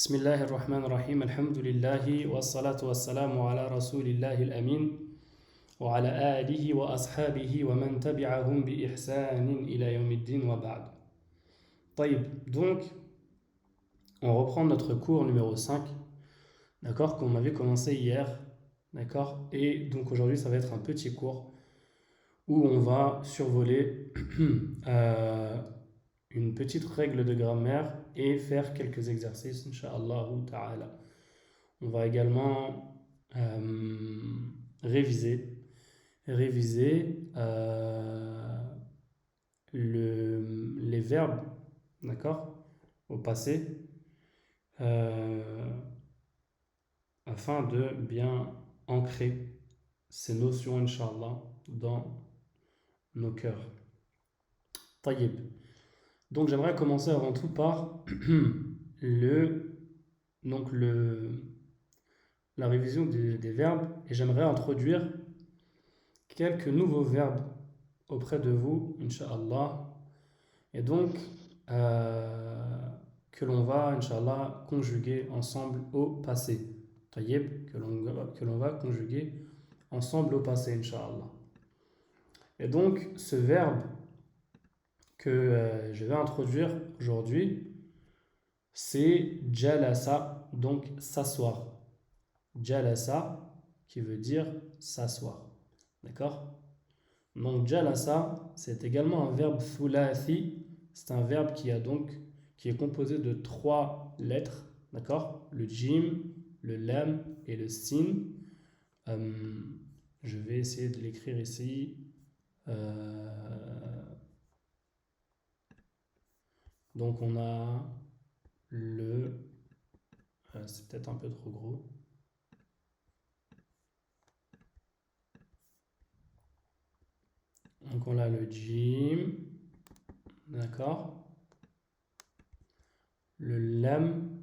بسم الله الرحمن الرحيم الحمد لله والصلاة والسلام على رسول الله الأمين وعلى آله وأصحابه ومن تبعهم بإحسان إلى يوم الدين وبعد. طيب, donc on reprend notre cours numéro 5, d'accord, qu'on avait commencé hier, d'accord, et donc aujourd'hui ça va être un petit cours où on va survoler une petite règle de grammaire et faire quelques exercices, Inch'Allah ta'ala. On va également réviser les verbes, d'accord, au passé, euh, afin de bien ancrer ces notions, Inch'Allah, dans nos cœurs. Taïeb. Donc j'aimerais commencer avant tout par le, donc la révision des verbes, et j'aimerais introduire quelques nouveaux verbes auprès de vous, Inch'Allah, et donc que l'on va, Inch'Allah, conjuguer ensemble au passé. Taïeb, que l'on va conjuguer ensemble au passé, Inch'Allah. Et donc, ce verbe que je vais introduire aujourd'hui, c'est jalasa, donc s'asseoir. Jalasa, qui veut dire s'asseoir. D'accord? Donc jalasa, c'est également un verbe thulathi. C'est un verbe qui est composé de trois lettres, d'accord? Le jim, le lam et le sin. Euh, je vais essayer de l'écrire ici. Donc on a c'est peut-être un peu trop gros. Donc on a le jim, d'accord? Le lam,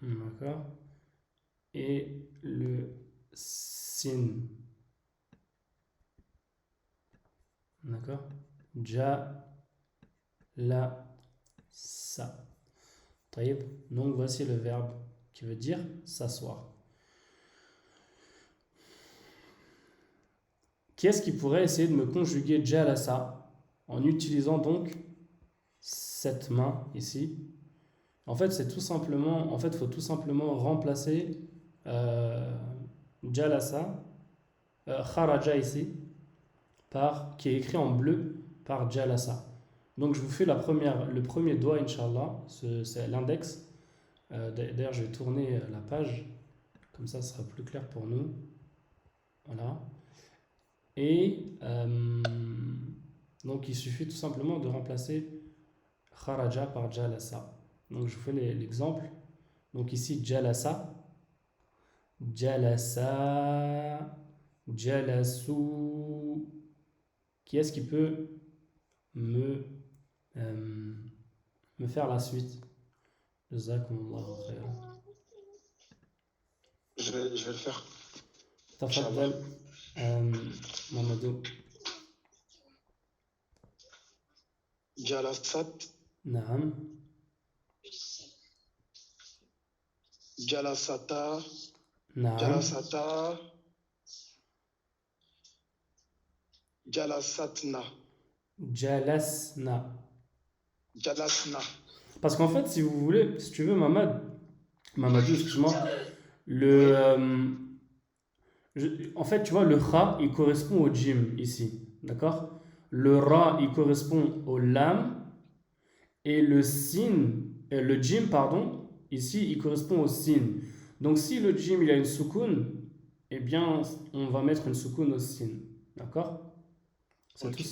d'accord? Et le sin, d'accord? Ja, la, sa. Taïb. Donc voici le verbe qui veut dire s'asseoir. Qui est-ce qui pourrait essayer de me conjuguer jalasa en utilisant donc cette main ici? En fait, il faut tout simplement remplacer euh, jalasa, kharaja ici, qui est écrit en bleu par jalasa. Donc je vous fais le premier doigt, Inch'Allah, c'est l'index. D'ailleurs, je vais tourner la page, comme ça ce sera plus clair pour nous. Voilà. Et donc il suffit tout simplement de remplacer kharaja par jalasa. Donc je vous fais l'exemple. Donc ici, jalasa, jalasa, jalasu. Qui est-ce qui peut me, euh, me faire la suite? Jazakumullahu khairan. Je vais le faire. Tafaddal, Mamadou. Jalasat, Naam, Jalasata, naam, Jalasata, Jalasatna, jalasna. Jalasna. Parce qu'en fait, si vous voulez, si tu veux, Mamadou, excuse-moi, Oui, le, en fait, tu vois, le kha, il correspond au jim ici, d'accord? Le ra, il correspond au lam, et le jim, pardon, ici, il correspond au sin. Donc, si le jim, il a une soukoun, eh bien, on va mettre une soukoun au sin, d'accord? C'est tout, ok.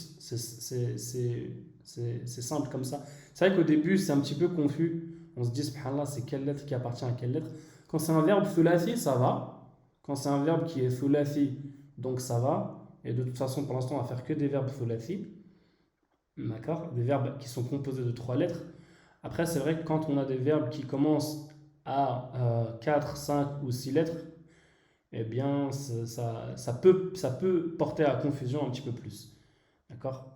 c'est simple comme ça. C'est vrai qu'au début, c'est un petit peu confus. On se dit, subhanallah, c'est quelle lettre qui appartient à quelle lettre. Quand c'est un verbe thulathi, ça va. Quand c'est un verbe qui est thulathi, donc ça va. Et de toute façon, pour l'instant, on va faire que des verbes thulathi. D'accord? Des verbes qui sont composés de trois lettres. Après, c'est vrai que quand on a des verbes qui commencent à 4, 5 ou 6 lettres, eh bien, ça peut porter à confusion un petit peu plus. D'accord?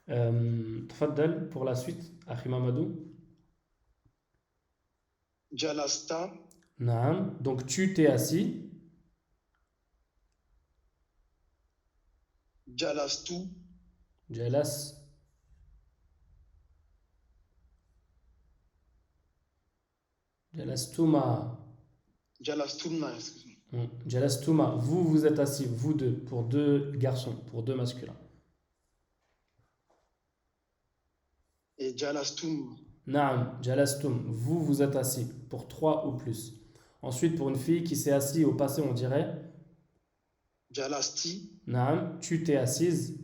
Tfaddal, pour la suite, Akhi Mamadou. Jalasta, Naam. Donc tu t'es assis. Jalastu, Jalas. Jalastuma. Jalastuna, excuse-moi. Jalastuma. Vous, vous êtes assis. Vous deux. Pour deux garçons. Pour deux masculins. Et Jalastum, Naam. Jalastum. Vous, vous êtes assis. Pour trois ou plus. Ensuite, pour une fille qui s'est assise au passé, on dirait Jalasti, Naam. Tu t'es assise.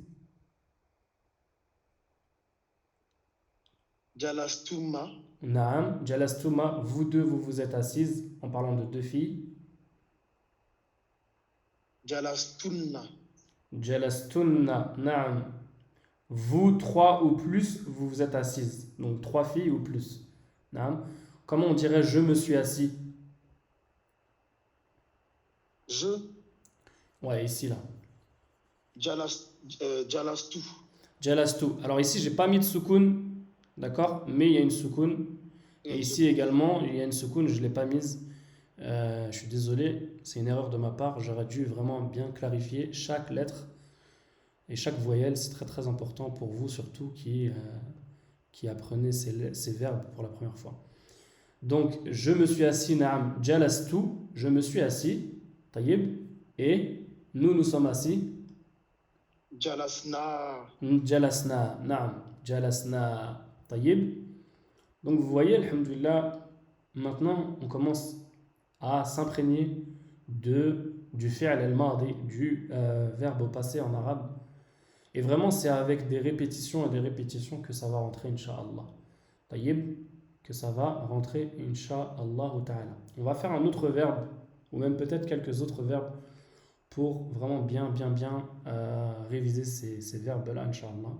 Jalastuma, Naam. Jalastuma. Vous deux, vous vous êtes assises. En parlant de deux filles. Jalastunna, Jalastunna. Naam. Vous, trois ou plus, vous vous êtes assises. Donc trois filles ou plus. Naam. Comment on dirait je me suis assis? Je, Ouais, ici, là. Jalastu, Jalastu. Alors ici, j'ai pas mis de soukoun, d'accord? Mais il y a une soukoun. et Et une ici seconde. également, il y a une soukoun, je ne l'ai pas mise. Je suis désolé, c'est une erreur de ma part. J'aurais dû vraiment bien clarifier chaque lettre et chaque voyelle. C'est très très important pour vous, surtout qui apprenez ces verbes pour la première fois. Donc, je me suis assis, naam, jalastu, je me suis assis, taïb, et nous nous sommes assis, Jalasna, jalasna, naam, jalasna, taïb. Donc, vous voyez, alhamdulillah, maintenant, on commence à s'imprégner du fi'l al-madi, du verbe au passé en arabe. Et vraiment, c'est avec des répétitions et des répétitions que ça va rentrer, incha'Allah. Taïb, que ça va rentrer, incha'Allah ta'ala. On va faire un autre verbe, ou même peut-être quelques autres verbes, pour vraiment bien réviser ces verbes-là, incha'Allah,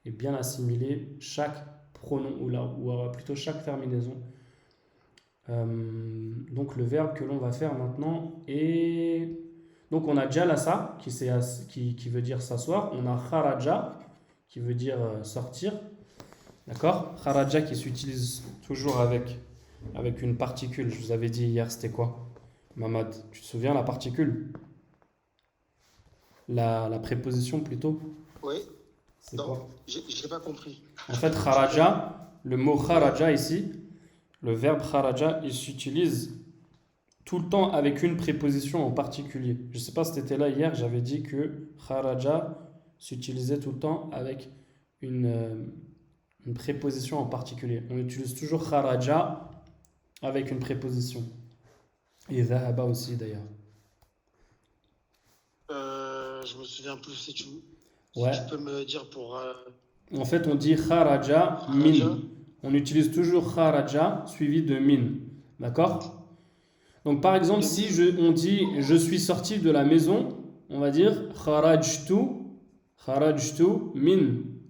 et bien assimiler chaque pronom, ou plutôt chaque terminaison. Donc le verbe que l'on va faire maintenant est... Donc on a jalasa qui veut dire s'asseoir. On a kharaja qui veut dire sortir. D'accord? Kharaja qui s'utilise toujours avec une particule. Je vous avais dit hier, c'était quoi? Mamad, tu te souviens la particule? La préposition plutôt? oui, C'est non, quoi? je n'ai pas compris. En fait, Tu peux... kharaja, le mot Ouais, kharaja ici, le verbe kharaja, il s'utilise tout le temps avec une préposition en particulier. Je ne sais pas si tu étais là hier, j'avais dit que kharaja s'utilisait tout le temps avec une préposition en particulier. On utilise toujours kharaja avec une préposition. Et dhahaba aussi d'ailleurs. je me souviens plus si tu Ouais. peux me dire pour En fait, on dit kharaja Raja. min. On utilise toujours kharaja suivi de min. D'accord? Donc par exemple, De si mine. on dit je suis sorti de la maison, on va dire kharajtu min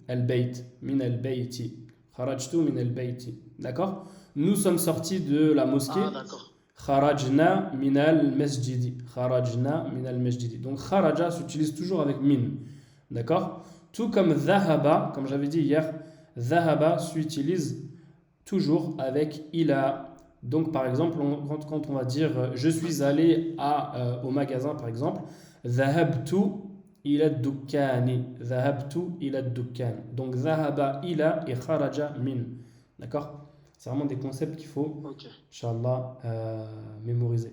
al-bayt, min al-bayti. Kharajtu min al-bayti. D'accord? Nous sommes sortis de la Ah, mosquée. d'accord. Kharajna min al-masjidi. Kharajna min al-masjidi. Donc kharaja s'utilise toujours avec min. D'accord? Tout comme dhahaba, comme j'avais dit hier, dhahaba s'utilise toujours avec ila. Donc, par exemple, quand on va dire je suis allé au magasin, par exemple, dhahabtu ila dukkani. Dhahabtu ila dukkan. Donc, dhahaba ila et kharaja min. D'accord? C'est vraiment des concepts qu'il faut, Ok. Inch'Allah, mémoriser.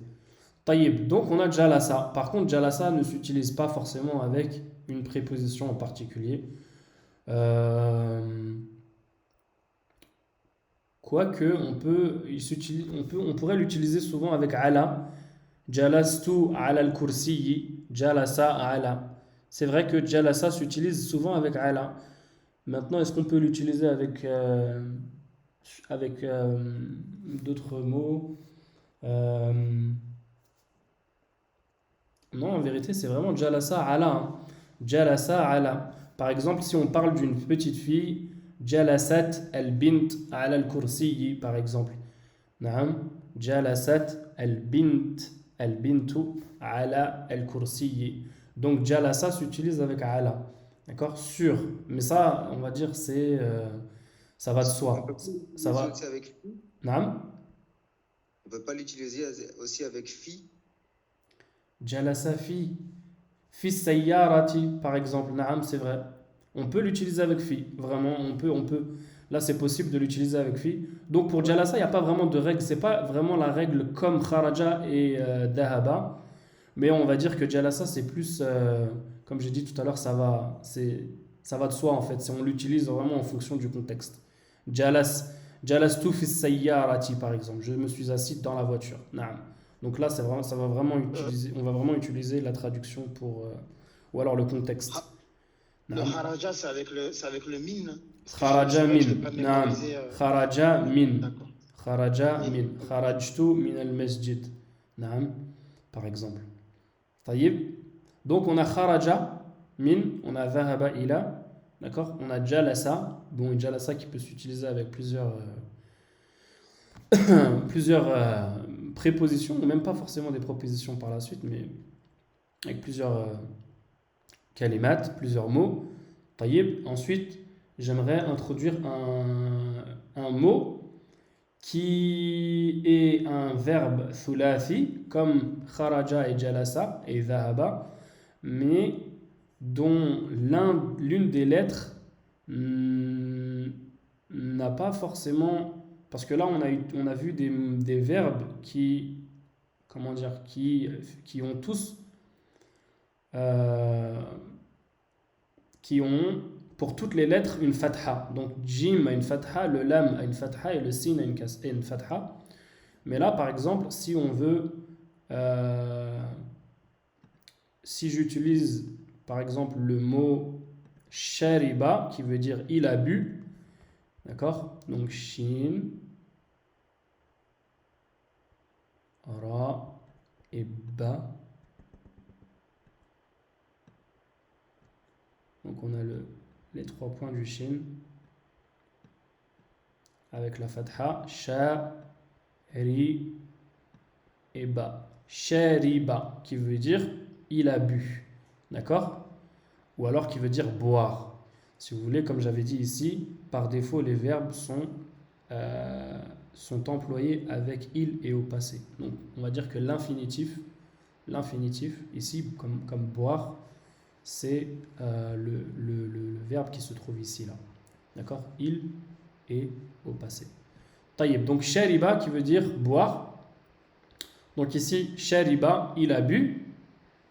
Taïb. Donc, on a jalasa. Par contre, jalasa ne s'utilise pas forcément avec une préposition en particulier. Euh, Quoique, on pourrait l'utiliser souvent avec ala. Jalastu ala al-kursiyi. Jalasa ala. C'est vrai que jalasa s'utilise souvent avec ala. Maintenant, est-ce qu'on peut l'utiliser avec d'autres mots? Euh, non, en vérité, c'est vraiment jalasa ala, hein. Jalasa ala. Par exemple, si on parle d'une petite fille, jalasat al-bint ala al-kursiyi, par exemple. Naam. Jalasat al-bintu ala al-kursiyi. Donc, jalasa s'utilise avec ala. D'accord? Sûr. Mais ça, on va dire, ça va de On peut soi. pas Ça utiliser va. aussi avec lui. Naam. On peut pas l'utiliser aussi avec fi. Jalasa fi sayyarati, par exemple. Naam, c'est vrai. On peut l'utiliser avec fi. Vraiment, on peut. Là, c'est possible de l'utiliser avec fi. Donc, pour jalasa, il n'y a pas vraiment de règle. C'est pas vraiment la règle comme kharaja et dahaba. Mais on va dire que jalasa, c'est plus, comme j'ai dit tout à l'heure, ça va de soi en fait. On l'utilise vraiment en fonction du contexte. Jalas, jalastu fi sayyarati, par exemple. Je me suis assis dans la voiture. Naam. Donc là, Euh, on va vraiment utiliser la traduction pour, ou alors le contexte. ha- le Naam. haraja, c'est avec le min, hein. Parce que c'est Kharaja vrai que je min. l'ai pas Naam. mémorisé. Kharaja min. D'accord. Kharaja Min. min. Ok. Kharajtu min al-masjid. Naam. Par exemple. طيب. Donc on a kharaja, min, on a dhahaba ila, d'accord? On a jalasa, bon, une jalasa qui peut s'utiliser avec plusieurs prépositions, ou même pas forcément des propositions par la suite, mais avec plusieurs kalimat, plusieurs mots. طيب. Ensuite, j'aimerais introduire un mot qui est un verbe thulathi, comme kharaja et jalasa et dhahaba, mais dont l'une des lettres n'a pas forcément... Parce que là, on a vu des verbes qui, comment dire, qui ont tous, euh, qui ont pour toutes les lettres une fatha. Donc, jim a une fatha, le lam a une fatha et le sin a une fatha. Mais là, par exemple, si on veut, euh, si j'utilise par exemple le mot shariba qui veut dire il a bu, d'accord? Donc shin, ra et ba. Donc on a les trois points du shin avec la fatha, sha, ri et ba. Shariba qui veut dire il a bu, d'accord? Ou alors qui veut dire boire. Si vous voulez, comme j'avais dit ici, par défaut, les verbes sont employés avec il et au passé. Donc, on va dire que l'infinitif ici, comme boire, c'est le verbe qui se trouve ici, là. D'accord? Il et au passé. Taïeb. Donc, shariba qui veut dire boire. Donc ici, shariba, il a bu.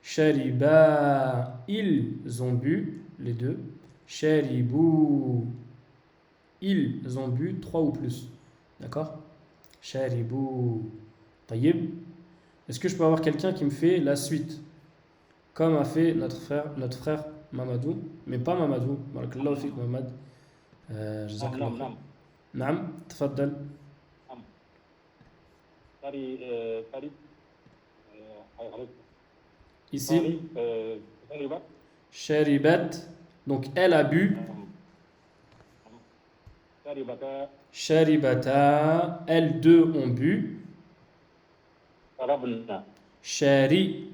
Shariba, ils ont bu, les deux. Sharibou, ils ont bu, trois ou plus. D'accord? Sharibou. Taïb. Est-ce que je peux avoir quelqu'un qui me fait la suite? Comme a fait notre frère Mamadou, mais pas Mamadou. Barakallahu fik Mamad. Jazakallah نعم khair. نعم Naam, tfaddal. نعم فريد غلط Ici, فريد sharibat. Donc elle a bu. شربتا Sharibata. Elles deux ont bu. شربنا Shari.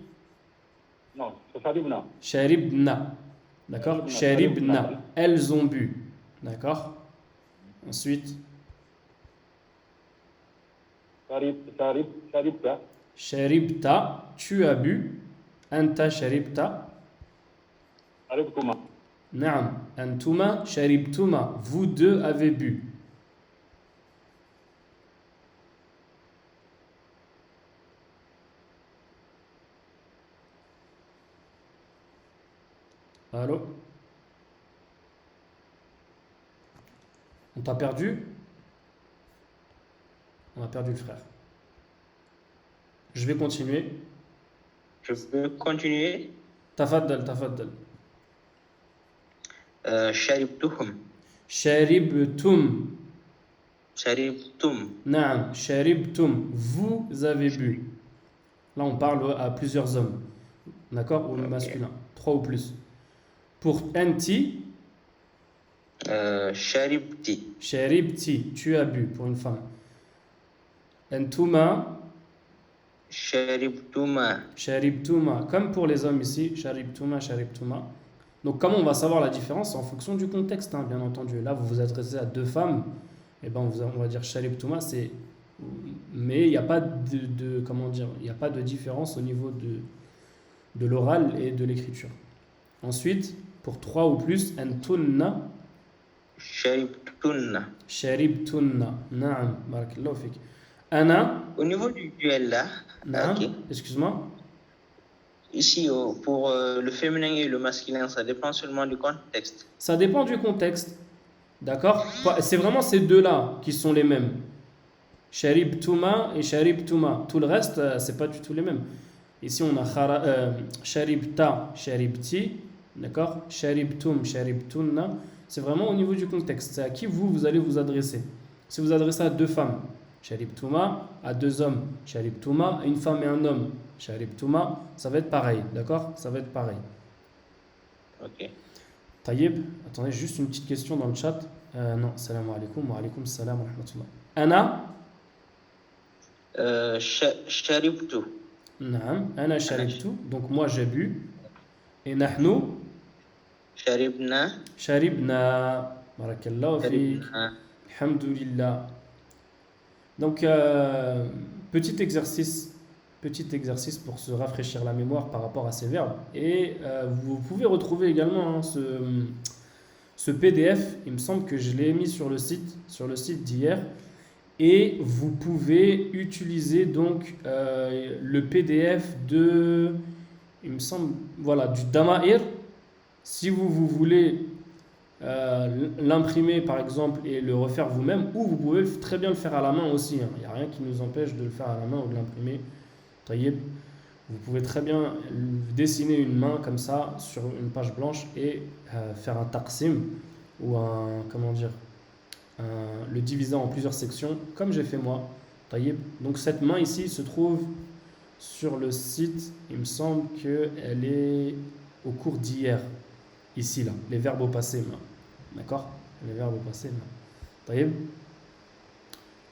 non شربنا Sharibna. D'accord? Sharibna. Elles ont bu. D'accord? Ensuite, شربت Sharibta. Tu as bu. Anta Sharibta. شربتما Naam. Antuma Sharibtuma. Vous deux avez bu. Allô? On t'a perdu? On a perdu le frère. Je vais continuer. Je peux continuer. Tafaddal, tafaddal. شربتهم. Sharibtum. شربتم. Naam. Sharibtum. Vous avez bu. Là, on parle à plusieurs hommes. D'accord? Ou Ok. masculin. Trois ou plus. Pour anti, شربتي. sharibti. Tu as bu. Pour une femme. Antuma. شربتما. Sharibtuma. Comme pour les hommes ici. Sharibtuma, sharibtuma. Donc, comment on va savoir la différence? En fonction du contexte, hein, bien entendu. Là, vous vous adressez à deux femmes. Et ben, on va dire sharibtuma. C'est mais il n'y a pas comment dire, il n'y a pas de différence au niveau de l'oral et de l'écriture. Ensuite, pour 3 ou plus, antunna, شربتن. sharibtunna. Naam, barakallahu fik. Ana, Au niveau du duel là, naam, ok. excuse-moi. Ici, pour le féminin et le masculin, ça dépend seulement du contexte. Ça dépend du contexte. D'accord? C'est vraiment ces deux-là qui sont les mêmes. Sharibtuma et sharibtuma. Tout le reste, c'est pas du tout les mêmes. Ici, on a sharibta, sharibti. D'accord? Sharibtum, sharibtunna. C'est vraiment au niveau du contexte. C'est à qui vous allez vous adresser. Si vous adressez à deux femmes, sharibtuma, à deux hommes, sharibtuma, à une femme et un homme, sharibtuma, ça va être pareil. D'accord? Ça va être pareil. Ok. Taïeb, attendez, juste une petite question dans le chat. Non, salam alaikum, wa alaikum salam wa rahmatullah. Ana, شربت. naam, ana sharibtu, donc moi j'ai bu. Et nahnu, شربنا. sharibna. Barakallahu fi, شربنا. alhamdulillah. Donc, petit exercice pour se rafraîchir la mémoire par rapport à ces verbes. Et vous pouvez retrouver également ce PDF. Il me semble que je l'ai mis sur le site d'hier. Et vous pouvez utiliser donc le PDF il me semble, voilà, du Dama'ir. Si vous voulez l'imprimer par exemple et le refaire vous-même, ou vous pouvez très bien le faire à la main aussi. Il n'y a rien qui nous empêche de le faire à la main ou de l'imprimer. Taïeb, vous pouvez très bien dessiner une main comme ça sur une page blanche et faire un taqsim ou le diviser en plusieurs sections comme j'ai fait moi. Taïeb. Donc cette main ici se trouve sur le site, il me semble qu'elle est au cours d'hier, ici là, les verbes au passé. D'accord? Les verbes au passé. Taïeb.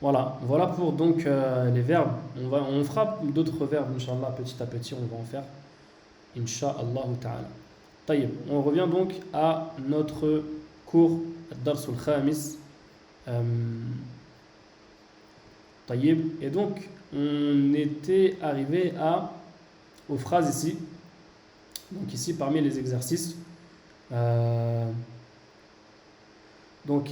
Voilà pour donc les verbes. On fera d'autres verbes, Inch'Allah, petit à petit, on va en faire. Inch'Allah ta'ala. Taïeb. On revient donc à notre cours, Darsul Khamis. Taïeb. Et donc, on était arrivé aux phrases ici. Donc ici, parmi les exercices, donc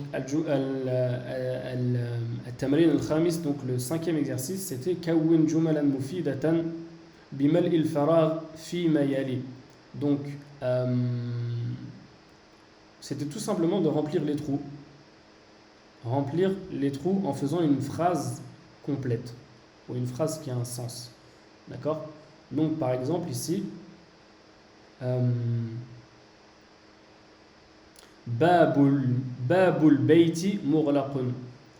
التمرين الخامس, donc le 5e exercice, c'était كون جملا مفيدة بملء الفراغ فيما يلي. Donc c'était tout simplement de remplir les trous en faisant une phrase complète ou une phrase qui a un sens. D'accord? Donc par exemple ici Babul Beiti Mughlaqun.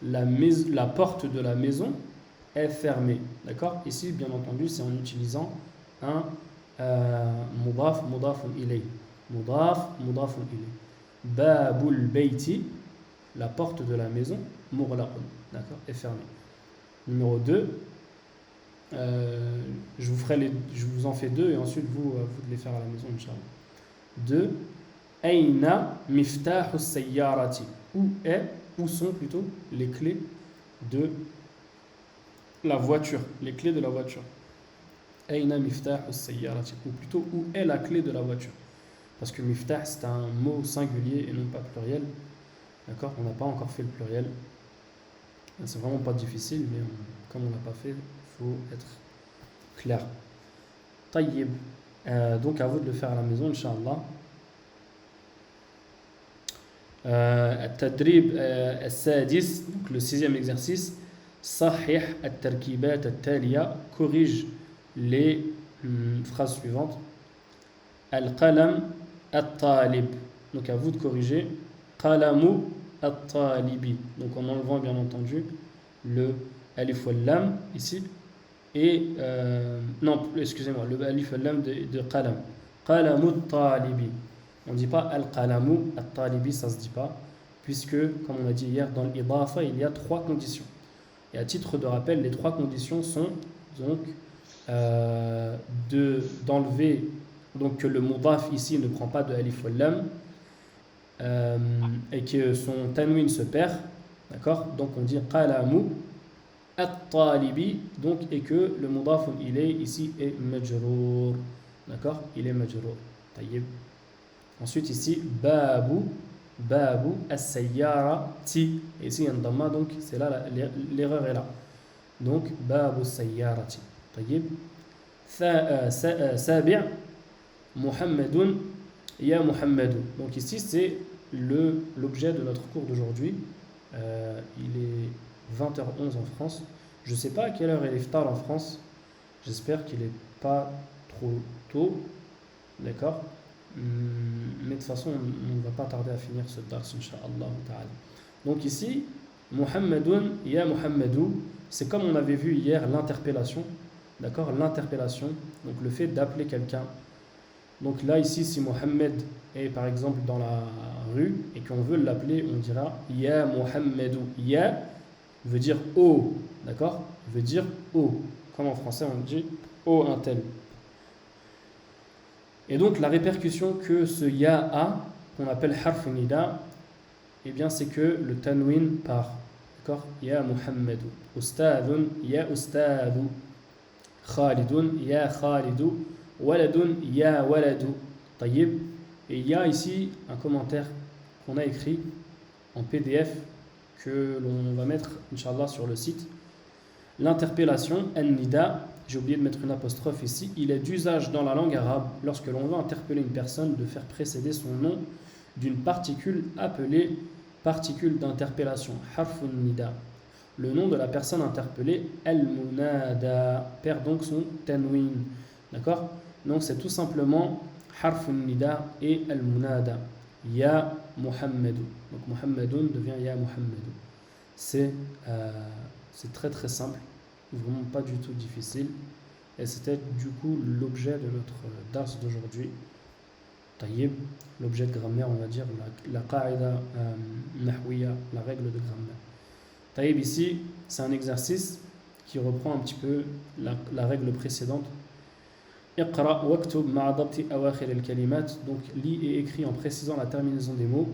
La porte de la maison est fermée. D'accord? Ici, bien entendu, c'est en utilisant un mudafun ilay. Mudafun ilay. Babul Beiti, la porte de la maison, Mughlaqun. D'accord? Est fermée. Numéro 2. Je vous en fais 2 et ensuite vous de les faire à la maison, Inch'Allah. 2. Aina miftahu sayyarati. Où sont plutôt les clés de la voiture. Les clés de la voiture. Aina miftahu sayyarati. Ou plutôt, où est la clé de la voiture. Parce que miftah, c'est un mot singulier et non pas pluriel. D'accord? On n'a pas encore fait le pluriel. C'est vraiment pas difficile, mais comme on l'a pas fait, il faut être clair. Tayyib. Donc à vous de le faire à la maison, Inch'Allah. التدريب السادس, donc le 6e exercice, صحح التركيبات التالية, corrige les phrases suivantes. القلم الطالب, donc à vous de corriger. قلم الطالب, donc en enlevant bien entendu le alif wal lam ici et non, excusez-moi, le alif wal lam de qalam. Qalamu at-talibi. On ne dit pas al-qalamu at-talibi, ça ne se dit pas, puisque, comme on a dit hier, dans l'idafa, il y a 3 conditions. Et à titre de rappel, les 3 conditions sont donc d'enlever, donc que le mudaf ici ne prend pas de alif wal lam, et que son tanwin se perd, d'accord? Donc on dit qalamu at-talibi, donc, et que le mudaf ilayh ici est majrour. D'accord? Il est majrour. Taïb. Ensuite, ici, babu as-sayyarati. Et ici, il y a un dhamma, donc c'est là, l'erreur est là. Donc, babu as-sayyarati. Taïb. Sabi' Muhammadun ya Muhammadu. Donc ici, c'est l'objet de notre cours d'aujourd'hui. Il est 20h11 en France. Je ne sais pas à quelle heure est l'iftar en France. J'espère qu'il n'est pas trop tôt. D'accord? Mais de toute façon, on ne va pas tarder à finir ce dars, incha'Allah ta'ala. Donc ici, Muhammadun ya Muhammadu, c'est comme on avait vu hier l'interpellation. D'accord? L'interpellation, donc le fait d'appeler quelqu'un. Donc là, ici, si Mohammed est par exemple dans la rue et qu'on veut l'appeler, on dira Ya Muhammadou. Ya veut dire oh, d'accord? Veut dire oh. Comme en français, on dit oh un tel. Et donc la répercussion que ce ya a, qu'on appelle harf nida, eh bien c'est que le tanwin part. D'accord? Ya Muhammadou. Ustadun, ya ustadou. Khalidun, ya Khalidou. Waladun, ya waladou. Tayyib. Et il y a ici un commentaire qu'on a écrit en PDF que l'on va mettre, Inch'Allah, sur le site. L'interpellation, an-nida, j'ai oublié de mettre une apostrophe ici, il est d'usage dans la langue arabe, lorsque l'on veut interpeller une personne, de faire précéder son nom d'une particule appelée particule d'interpellation, harfun nida. Le nom de la personne interpellée, al-munada, perd donc son tanwin. D'accord? Donc c'est tout simplement harfun nida et al-munada. Ya Muhammadou. Donc Muhammadoun devient Ya Muhammadou. C'est très très simple, vraiment pas du tout difficile. Et c'était du coup l'objet de notre dars d'aujourd'hui. Taïb, l'objet de grammaire, on va dire, la qa'ida nahwiya, la règle de grammaire. Taïb, ici, c'est un exercice qui reprend un petit peu la règle précédente. Iqra waktub ma'a dabti awakhir al-kalimat. Donc, lis et écris en précisant la terminaison des mots.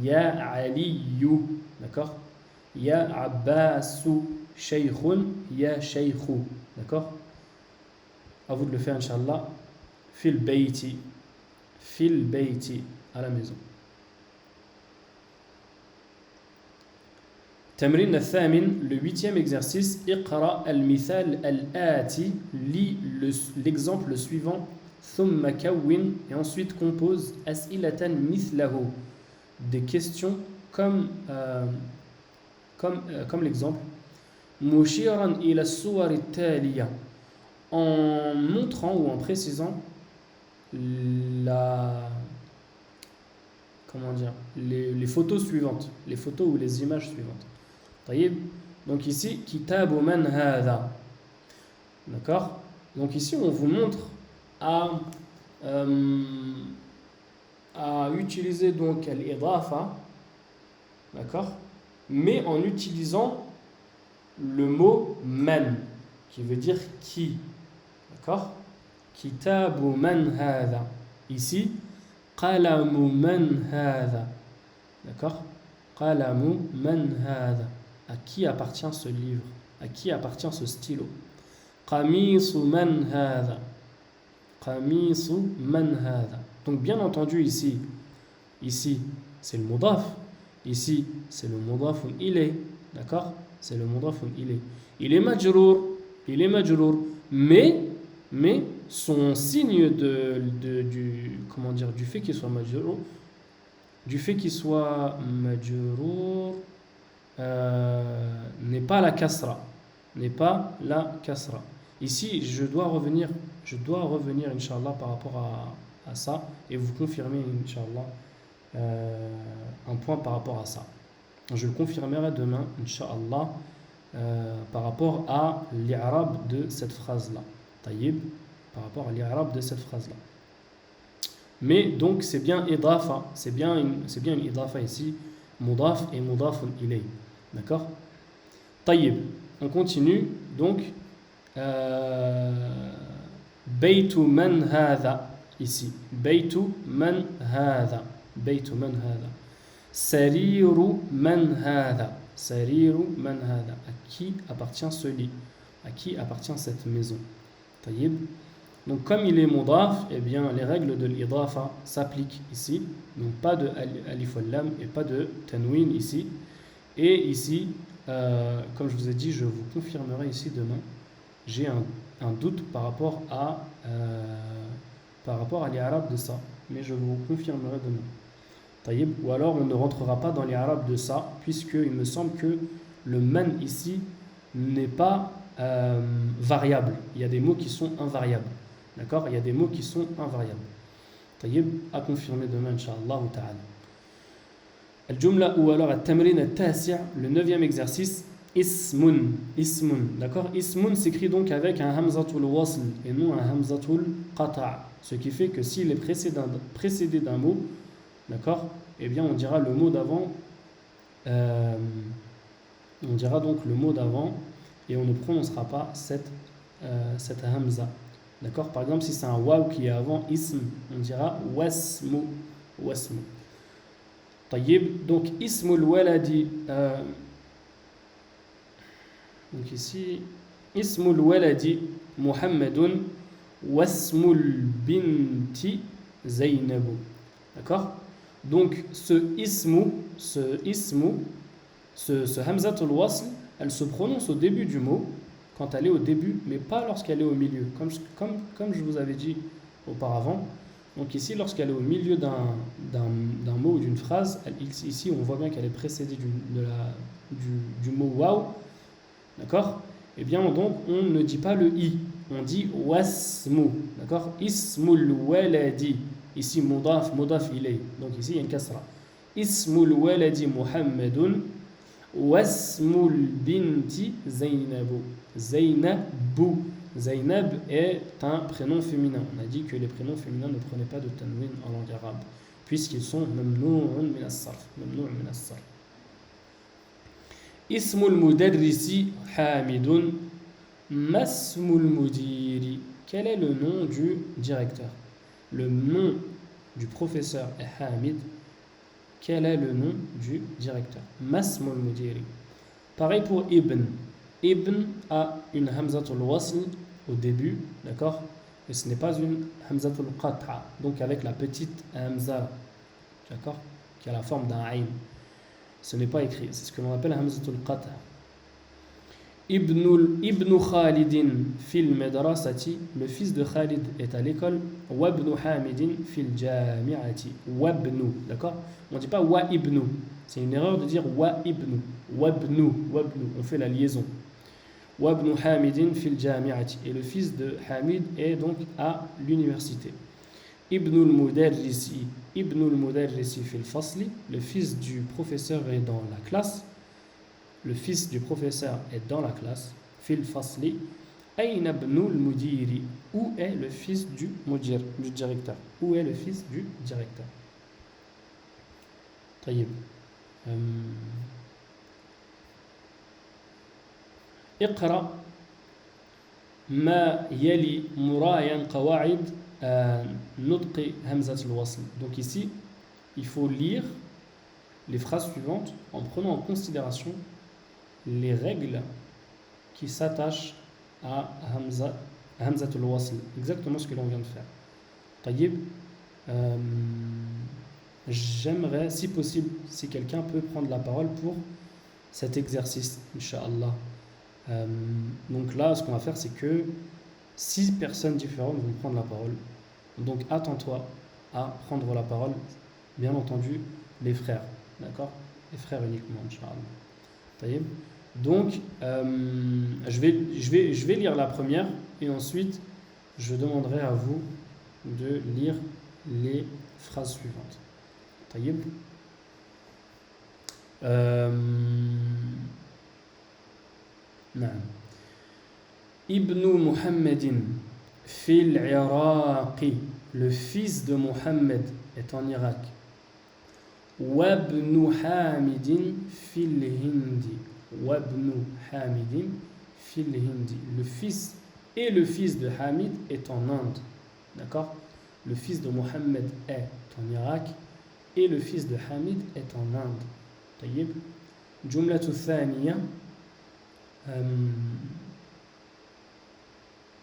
Ya Aliyu, d'accord? Ya Abbasu, Shaykhun, Ya Shaykhu, d'accord? À vous de le faire, Inch'Allah. Fil bayti, à la maison. Tamrin al-thamin, le 8e exercice. Iqra al-mithal al-ati, lis l'exemple suivant. Thumma kawwin, et ensuite compose as'ilatan mithlahu, des questions comme l'exemple. Mushiran ila suwar al-taliya, en montrant ou en précisant les photos suivantes, les photos ou les images suivantes. Taïb. Donc ici, kitabu man hadha. D'accord? Donc ici, on vous montre à utiliser donc al-idafa, d'accord? Mais en utilisant le mot man, qui veut dire qui. D'accord? Kitabu man hadha. Ici, qalamu man hadha. D'accord? Qalamu man hadha. À qui appartient ce livre? À qui appartient ce stylo? Qamisu man hadha. Qamisu man hadha. Donc bien entendu ici c'est le mudaf. Ici c'est le mudaf ilayh. D'accord? C'est le mudaf ilayh. Il est majrour. Mais son signe du fait qu'il soit majrour, n'est pas la kasra. Ici, je dois revenir, Inch'Allah, par rapport à ça, et vous confirmer, Inch'Allah, un point par rapport à ça. Je le confirmerai demain, Inch'Allah, par rapport à l'i'rab de cette phrase-là. Taïb, par rapport à l'i'rab de cette phrase-là. Mais donc, c'est bien idafa, c'est bien une idafa ici, mudaf et mudafun ilayh. D'accord? Taïb, on continue, donc, baytu man hadha, ici, baytu man hadha, sariru man hadha, Sariru man hada. À qui appartient ce lit? À qui appartient cette maison? Taïb. Donc comme il est mudaf, eh bien les règles de l'idafa s'appliquent ici. Donc pas de alif wal lam et pas de tanwin ici. Et ici, comme je vous ai dit, je vous confirmerai ici demain. J'ai un doute par rapport à l'arabe de ça. Mais je vous confirmerai demain. Taïb. Ou alors on ne rentrera pas dans les arabes de ça, puisqu'il me semble que le man ici n'est pas variable. Il y a des mots qui sont invariables. D'accord? Il y a des mots qui sont invariables. Taïb, à confirmer demain, Inch'Allah ta'ala. Al-Jumla ou alors Al-Tamrin al-Tasi', le 9e exercice, Ismun. Ismun. D'accord? Ismun s'écrit donc avec un Hamzatul Wasl et non un Hamzatul Qata'. Ce qui fait que s'il est précédé d'un mot, d'accord? Eh bien, on dira le mot d'avant. On dira donc le mot d'avant et on ne prononcera pas cette hamza. D'accord? Par exemple, si c'est un waw qui est avant ism, on dira wasmu. Wasmu. Tayyib. Donc, ismul waladi. Donc ici, ismul waladi Muhammadun wasmul binti Zainabu. D'accord? Donc, ce hamzatul wasl, elle se prononce au début du mot, quand elle est au début, mais pas lorsqu'elle est au milieu, comme je vous avais dit auparavant. Donc ici, lorsqu'elle est au milieu d'un mot ou d'une phrase, ici on voit bien qu'elle est précédée du mot waw, d'accord? Eh bien donc on ne dit pas le i, on dit wasmu, d'accord? Ismul waladi, ici mudaf ilay, donc ici il y a une kasra. Ismul waladi Muhammadun wasmul binti Zainabu. Zainabu. Zainab est un prénom féminin. On a dit que les prénoms féminins ne prenaient pas de tanwin en langue arabe, puisqu'ils sont mamnou'un min as-sarf. Ismul mudarrisi Hamidun. Masmul mudiri. Quel est le nom du directeur? Le nom du professeur est Hamid. Quel est le nom du directeur? Masmul mudiri. Pareil pour Ibn. Ibn a une hamzatul wasl au début, d'accord? Et ce n'est pas une hamzatul qat'a, donc avec la petite hamza, d'accord? Qui a la forme d'un ayn. Ce n'est pas écrit, c'est ce que l'on appelle hamzatul qat'a. Ibn Khalidin fil madrasati, le fils de Khalid est à l'école. Wabnu Hamidin fil jami'ati. Wabnu, d'accord? On ne dit pas wa ibnu, c'est une erreur de dire wa ibnu. Wabnu, on fait la liaison. Wabnu Hamidin fil jami'ati. Et le fils de Hamid est donc à l'université. Ibnul Mudarrisi fil fasli. Le fils du professeur est dans la classe. Le fils du professeur est dans la classe. Fil fasli. Ayna ibnul mudiri. Où est le fils du directeur? Où est le fils du directeur? طيب. اقرأ ما يلي مراعيا قواعد نطق همزة الوصل. Donc ici, il faut lire les phrases suivantes en prenant en considération les règles qui s'attachent à Hamzatul Wasl, exactement ce que l'on vient de faire. Taïb, j'aimerais, si possible, si quelqu'un peut prendre la parole pour cet exercice, Inch'Allah. Donc là, ce qu'on va faire, c'est que 6 personnes différentes vont prendre la parole. Donc attends-toi à prendre la parole, bien entendu, les frères, d'accord? Les frères uniquement, Inch'Allah. Taïb. Donc, je vais lire la première et ensuite, je demanderai à vous de lire les phrases suivantes. Taïb. نعم. Ibn Muhammadin fil Iraqi. Le fils de Muhammad est en Irak. Wabnu Hamidin fil Hindi. Wabnu Hamidin fil Hindi. Le fils et le fils de Hamid est en Inde. D'accord? Le fils de Muhammad est en Irak et le fils de Hamid est en Inde. Taïb. جملة الثانية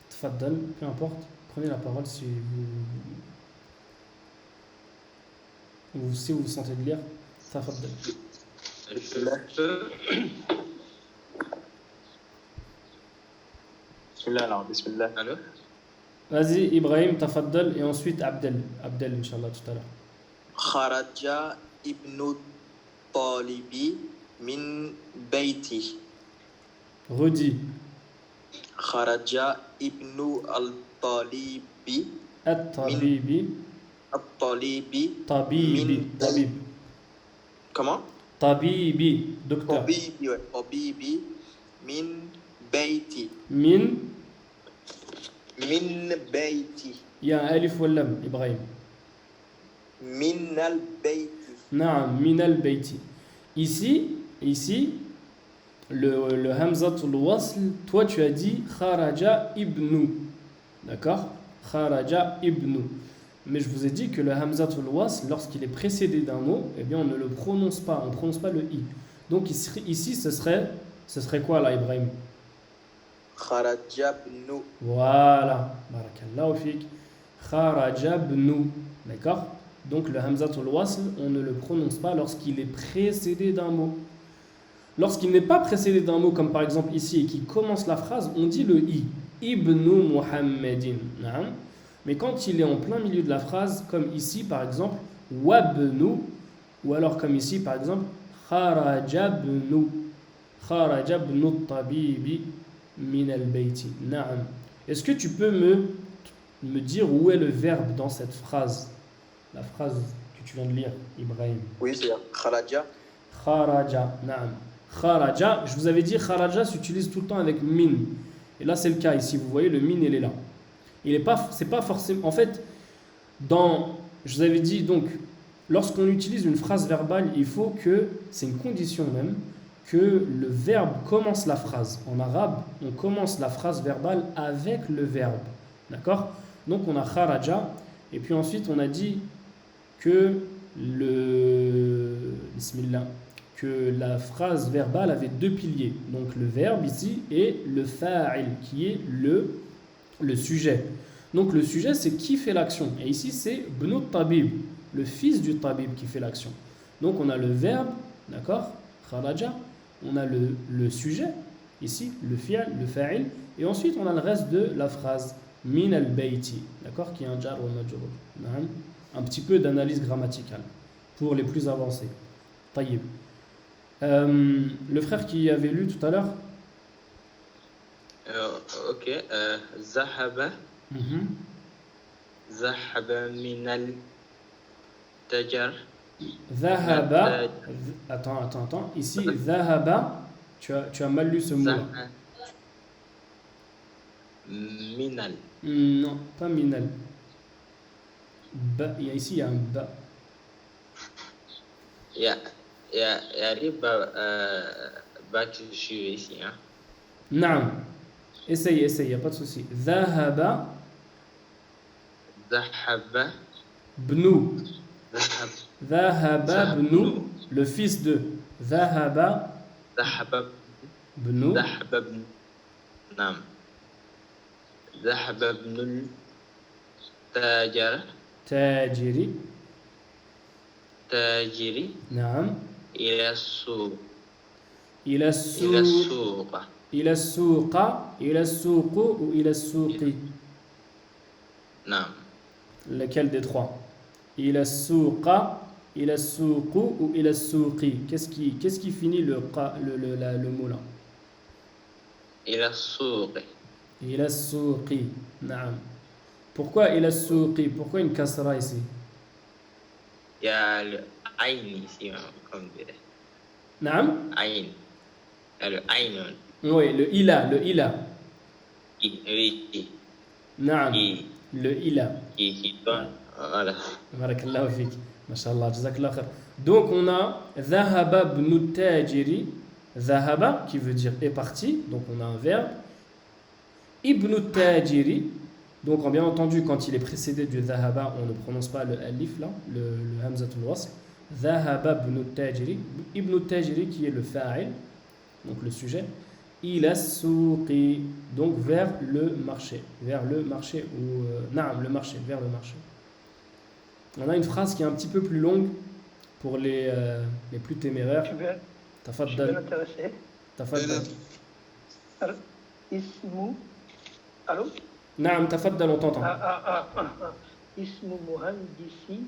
تفضل, peu importe, prenez la parole si si vous sentez de lire. تفضل. بسم الله. Allô? Vas-y, Ibrahim, تفضل, et ensuite Abdel, Inch'Allah, tout à l'heure. خرج ابن الطالب من بيته. Redis. خرج ابن الطالب الطبيب. طبيب. Comment? طبيبي, docteur. طبيبي من بيتي. من بيتي. Il y a un alif ou un lam, Ibrahim. من البيت. نعم, من البيت. Ici, le hamzatul wasl, toi tu as dit kharaja ibnu. D'accord? Kharaja ibnu. Mais je vous ai dit que le hamzatul wasl, lorsqu'il est précédé d'un mot, eh bien on ne le prononce pas, on ne prononce pas le i. Donc ici ce serait quoi là, Ibrahim? Kharaja ibnu. Voilà. Barakallahu fik. Kharaja ibnu. D'accord? Donc le hamzatul wasl, on ne le prononce pas lorsqu'il est précédé d'un mot. Lorsqu'il n'est pas précédé d'un mot, comme par exemple ici, et qui commence la phrase, on dit le i. Ibnu Muhammadin. Mais quand il est en plein milieu de la phrase, comme ici par exemple, wabnu, ou alors comme ici par exemple, kharajabnu tabibi min al-bayti. Na'am. Est-ce que tu peux me dire où est le verbe dans cette phrase? La phrase que tu viens de lire, Ibrahim. Oui, c'est kharaja. Kharaja, na'am. Kharaja, je vous avais dit kharaja s'utilise tout le temps avec min. Et là c'est le cas ici, vous voyez le min il est là. C'est pas forcément, en fait, je vous avais dit donc, lorsqu'on utilise une phrase verbale, il faut que, c'est une condition même, que le verbe commence la phrase. En arabe, on commence la phrase verbale avec le verbe. D'accord? Donc on a kharaja, et puis ensuite on a dit que bismillah, que la phrase verbale avait deux piliers. Donc le verbe ici et le fa'il, qui est le sujet. Donc le sujet, c'est qui fait l'action. Et ici, c'est Bnu Tabib, le fils du Tabib qui fait l'action. Donc on a le verbe, d'accord, kharaja, on a le sujet, ici, le fi'l, le fa'il, et ensuite on a le reste de la phrase min al-bayti, d'accord, qui est un jar ou majrur. Un petit peu d'analyse grammaticale pour les plus avancés. Taïb. Le frère qui avait lu tout à l'heure. Ok. Zahaba. Zahaba min al-tajar. Zahaba. Attends. Ici, zahaba, tu as mal lu ce mot. Minal. Non, pas minal. Ici, il y a un ba. Il y a des bas que je suis ici. Hein. Non. Essaye, il n'y a pas de souci. Zahaba. Zahaba. Bnu. Zahaba bnu. Le fils de. Zahaba. Zahaba bnu. Zahaba bnu. Naam. Zahaba bnu tajar. تاجري. نعم. إلى السوق. إلى السوق. إلى السوق. إلى السوق ou إلى السوق. نعم. Lequel des trois? إلى السوق. إلى السوق ou إلى السوق. Qu'est-ce qui finit le mot là? إلى السوق. إلى السوق. نعم. Pourquoi إلى السوق? Pourquoi une kasra ici? Il y a le aïn ici, comme dirait. نعم. Aïn. Le aïn. Oui, le ila. Oui. نعم. Le ila. Qui donne. Voilà. Barakallahu fik. Mashallah, jazakallah khair. Donc on a Dhahaba bnu tajiri. Dhahaba qui veut dire est parti. Donc on a un verbe. Ibn tajiri. Donc bien entendu, quand il est précédé du dhahaba, on ne prononce pas le alif là, le hamzatul wasl. ذهب ابن التاجر. Ibn التاجر qui est le fa'il, donc le sujet. إلى السوق, donc vers le marché. Vers le marché ou نعم, le marché, vers le marché. On a une phrase qui est un petit peu plus longue pour les plus téméraires. Je suis bien تفضل intéressé. تفضل. Ismu. Allô? نعم تفضل, on t'entend. اسم مهندسي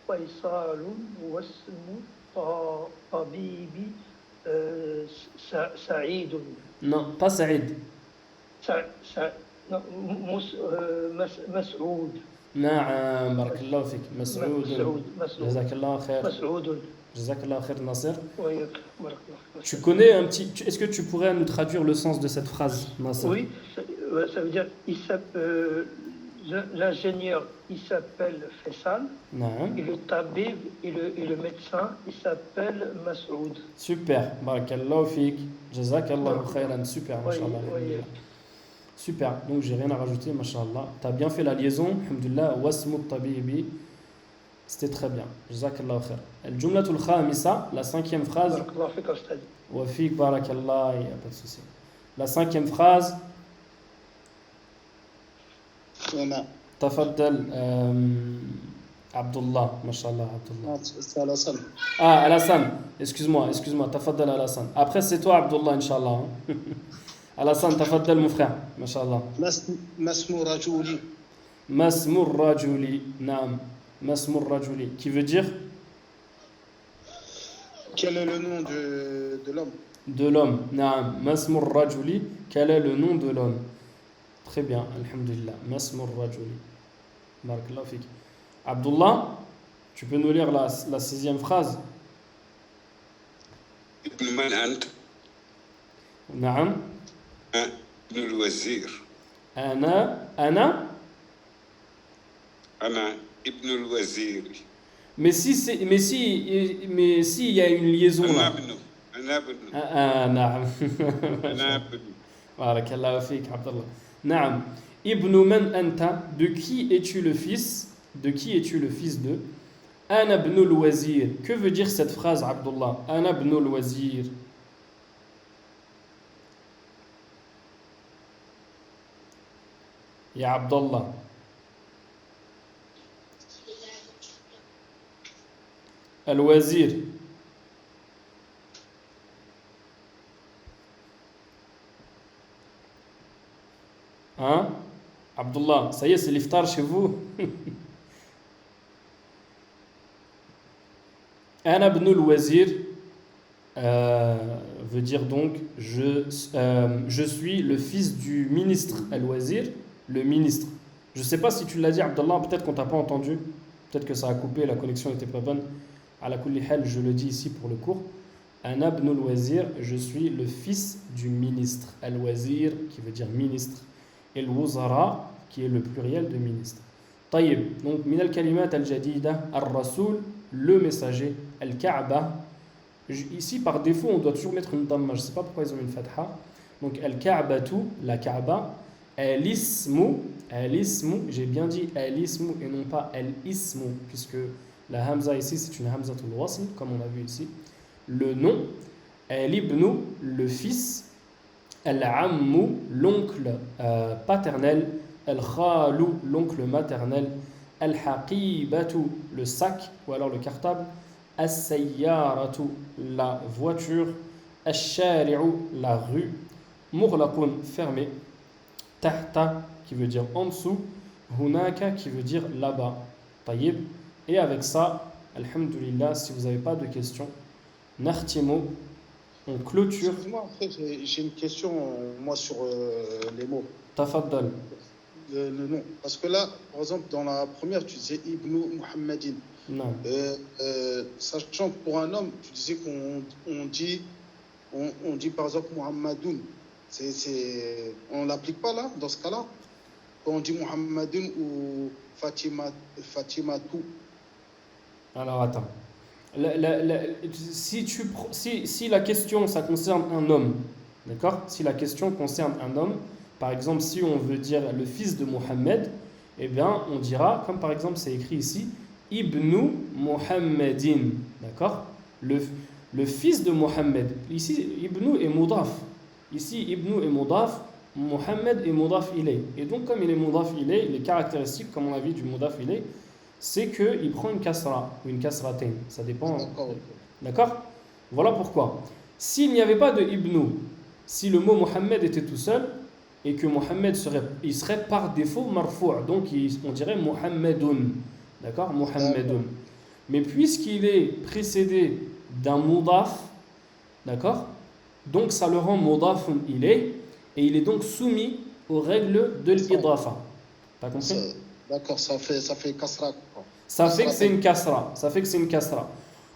فيصل واسم طبيبي سعيد. Non, pas Saïd. مسعود. نعم بارك الله فيك. مسعود. جزاك الله خير. مسعود. جزاك الله خير Nasser. وياك بارك الله. Tu connais un petit. Est-ce que tu pourrais nous traduire le sens de cette phrase, Nasser? Oui, ça veut dire l'ingénieur, il s'appelle Faisal, نعم. et le tabib et le médecin, il s'appelle Masoud. Super. بارك الله فيك. جزاك الله خيرا. Super. Oui, Mashallah. oui. Super. Donc j'ai rien à rajouter, Mashallah. Tu as bien fait la liaison. Alhamdulillah. Wasmu tabibi. C'était très bien. Jazakallah khair. Al-jumlatul khamisa, la cinquième phrase. بارك الله فيك أستاذ. Wa fik barakallah, il n'y a pas de souci. La cinquième phrase. تفضل Abdullah, Mashallah, Abdullah. Ah, Alassane, excuse-moi, تفضل Alassane. Après, c'est toi, Abdullah, Inch'Allah. Alassane, تفضل mon frère, Mashallah. Masmu Rajouli. Masmur Rajuli, naam. Masmur Rajuli, qui veut dire Quel est le nom de l'homme? de l'homme. Naam. Masmur Rajuli, quel est le nom de l'homme? Très bien, alhamdulillah. Masmur Rajuli. Barakallahu fik. Abdullah, tu peux nous lire la sixième phrase? ابن من أنت؟ نعم. ابن الوزير. أنا أنا ابن الوزير. mais si il y a une liaison أنا là. ابنه. أنا ابنه. نعم. أنا ابنه. بارك الله فيك Abdullah. نعم. ابن من أنت, de qui es-tu le fils? De qui es-tu le fils de? أنا ابن الوزير. Que veut dire cette phrase, Abdullah? أنا ابن الوزير. يا عبد الله. الوزير. Hein? Abdullah, ça y est, c'est l'iftar chez vous? Ana ibn al-Wazir veut dire donc je suis le fils du ministre. Al-Wazir, le ministre. Je ne sais pas si tu l'as dit, Abdullah, peut-être qu'on t'a pas entendu. Peut-être que ça a coupé, la connexion n'était pas bonne. Ala kulli hal, je le dis ici pour le cours. Ana ibn al-Wazir, je suis le fils du ministre. Al-Wazir, qui veut dire ministre. Et le wuzara, qui est le pluriel de ministre. Taïb, donc min al-kalimat al-jadida, al-rasoul, le messager, al-Kaaba. Ici, par défaut, on doit toujours mettre une damma. Je ne sais pas pourquoi ils ont une fatha. Donc, al-Kaabatu, la Kaaba. Al-ismu, j'ai bien dit al-ismu et non pas al-ismu, puisque la hamza ici, c'est une hamzatul wasl, comme on a vu ici. Le nom, al-ibnu, le fils. Al-ammu, l'oncle paternel. Al-khalu, l'oncle maternel. Al-haqibatu, le sac ou alors le cartable. As-sayyaratu, la voiture. Al-shari'u, la rue. Mughlaqun, fermé. Tahta, qui veut dire en dessous. Hunaka, qui veut dire là-bas. Taïb. Et avec ça, alhamdulillah, si vous n'avez pas de questions, nakhtimu, on clôture. Excuse-moi, en fait, j'ai une question, moi, sur les mots. Tafaddal. Le nom. Parce que là, par exemple, dans la première, tu disais Ibn Muhammadin. Non. Sachant que pour un homme, tu disais qu'on dit, on dit par exemple Muhammadoun. On ne l'applique pas là, dans ce cas-là. Quand on dit Muhammadun ou Fatimatou. Alors attends. Si la question ça concerne un homme, d'accord? Si la question concerne un homme, par exemple, si on veut dire le fils de Mohammed, eh bien, on dira, comme par exemple c'est écrit ici, ibnu Muhammadin. D'accord? Le fils de Mohammed. Ici, ibnu est mudaf. Ici, ibnu est mudaf. Mohammed est mudaf ilay. Et donc, comme il est mudaf ilay, les caractéristiques, comme on a vu du mudaf ilay, c'est qu'il prend une kasra ou une kasratain. Ça dépend. D'accord, ok. D'accord? Voilà pourquoi. S'il n'y avait pas de ibnu, si le mot Mohammed était tout seul, et que Mohammed serait par défaut marfou', donc on dirait Muhammadun. D'accord? Muhammadun. Mais puisqu'il est précédé d'un mudaf, d'accord? Donc ça le rend mudafun ilay, et il est donc soumis aux règles de l'idafa. T'as compris? D'accord, ça fait kasra. Ça fait que c'est une kasra. Ça fait que c'est une kasra.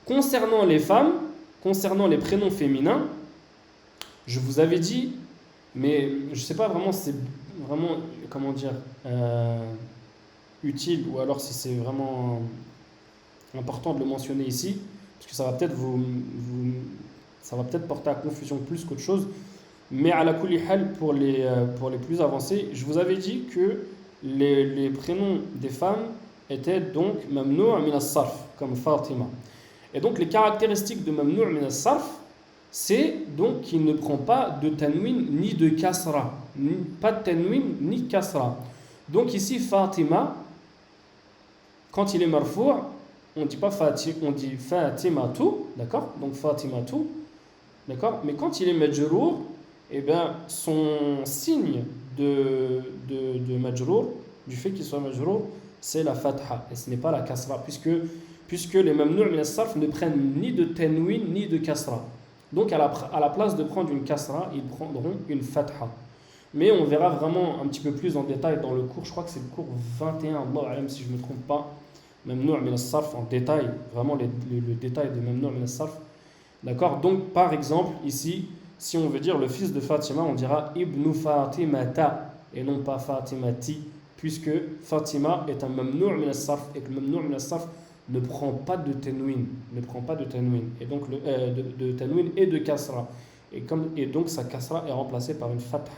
Concernant les femmes, concernant les prénoms féminins, je vous avais dit, mais je ne sais pas vraiment si c'est vraiment, comment dire, utile, ou alors si c'est vraiment important de le mentionner ici, parce que ça va peut-être ça va peut-être porter à confusion plus qu'autre chose. Mais à la kulli hal, pour les plus avancés, je vous avais dit que les prénoms des femmes étaient donc mamnou' min as-sarf, comme Fatima. Et donc les caractéristiques de mamnou' min as-sarf, c'est donc qu'il ne prend pas de tanwin ni de kasra. Pas de tanwin ni de kasra. Donc ici, Fatima, quand il est marfou', on ne dit pas Fatima, on dit Fatimatu, d'accord? Donc Fatimatu, d'accord? Mais quand il est majrour, eh bien, son signe de majrour, du fait qu'il soit majrour, c'est la fatha, et ce n'est pas la kasra, puisque les mamnou' min as-sarf ne prennent ni de tanwin ni de kasra. Donc à la place de prendre une kasra, ils prendront une fatha. Mais on verra vraiment un petit peu plus en détail dans le cours, je crois que c'est le cours 21, Allah alam si je ne me trompe pas, mamnou' min as-sarf en détail, vraiment le détail de mamnou' min as-sarf. D'accord? Donc par exemple, ici, si on veut dire le fils de Fatima, on dira ibnu Fatimata et non pas Fatimati, puisque Fatima est un mamnou' min as-sarf et que le mamnou' min as-sarf ne prend pas de tanwin, et donc de tanwin et de kasra, et donc sa kasra est remplacée par une fatha.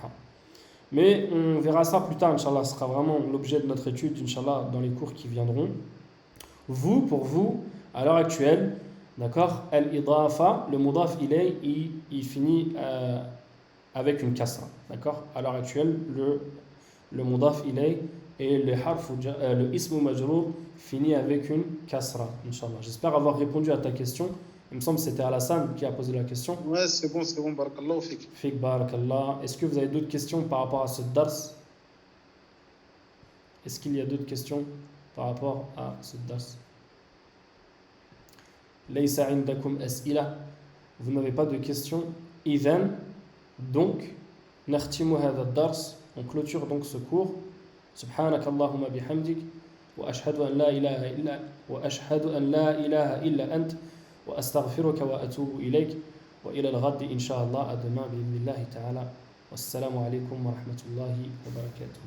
Mais on verra ça plus tard, Inch'Allah, ce sera vraiment l'objet de notre étude, Inch'Allah, dans les cours qui viendront. Pour vous, à l'heure actuelle, d'accord, al-idafa, le mudaf ilay, il finit avec une kasra, d'accord. À l'heure actuelle, le mudaf ilay et le ismu majrour finit avec une kasra, Inch'Allah. J'espère avoir répondu à ta question. Il me semble que c'était Alassane qui a posé la question. Ouais, c'est bon, barakallahu fik. Fik barakallah. Est-ce que vous avez d'autres questions par rapport à ce dars? Est-ce qu'il y a d'autres questions par rapport à ce dars? Laysa indakum as'ila. Vous n'avez pas de questions. Idhan, donc, nakhtimu hadha ad-dars. On clôture donc ce cours. سبحانك اللهم بحمدك وأشهد أن لا إله إلا أنت وأستغفرك وأتوب إليك وإلى الغد إن شاء الله à demain بإذن الله تعالى والسلام عليكم ورحمة الله وبركاته.